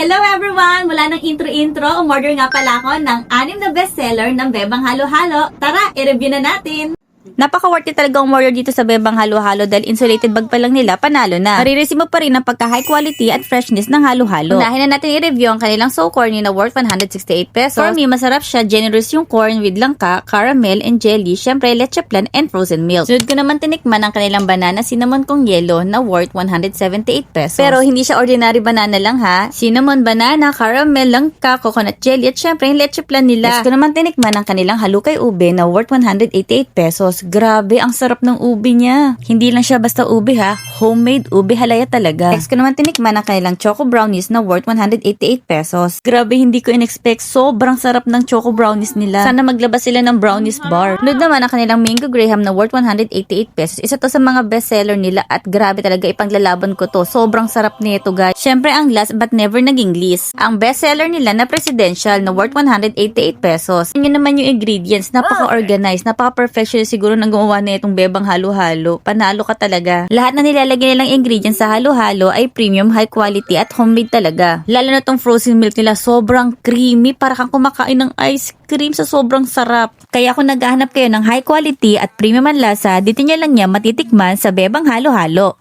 Hello everyone! Mula ng intro-intro, umorder nga pala ako ng 6 na bestseller ng Bebang Halo-Halo. Tara, i-review na natin! Napaka-worth it talaga umorder dito sa Bebang Halo-Halo dahil insulated bag pa lang nila, panalo na. Marireceive mo pa rin ang pagka-high quality at freshness ng halo-halo. Unahin na natin i-review ang kanilang so corny na worth 168 pesos. For me, masarap siya. Generous yung corn with langka, caramel, and jelly. Syempre, leche plan and frozen milk. Sunod ko naman tinikman ang kanilang banana cinnamon kong yelo na worth 178 pesos. Pero hindi siya ordinary banana lang ha. Cinnamon banana, caramel, langka, coconut jelly, at syempre yung leche plan nila. Next ko naman tinikman ang kanilang halukay ube na worth 188 pesos. Grabe, ang sarap ng ube niya. Hindi lang siya basta ube ha, homemade ube halaya talaga. Next ko naman tinikman ang kanilang choco brownies na worth 188 pesos. Grabe, hindi ko in-expect. Sobrang sarap ng choco brownies nila. Sana maglabas sila ng brownies bar. Sunod naman ang kanilang mango graham na worth 188 pesos. Isa to sa mga bestseller nila at grabe talaga, ipaglalaban ko to. Sobrang sarap nito guys. Syempre ang last but never naging least, ang bestseller nila na presidential na worth 188 pesos. Yun naman yung ingredients, napaka-organized, napaka-perfectionist siguro nang gumawa na itong Bebang Halo-Halo. Panalo ka talaga. Lahat na nilalagay nilang ingredients sa halo-halo ay premium, high quality at homemade talaga. Lalo na tong frozen milk nila, sobrang creamy, para kang kumakain ng ice cream sa sobrang sarap. Kaya kung naghahanap kayo ng high quality at premium ang lasa, dito nyo lang yan matitikman sa Bebang Halo-Halo.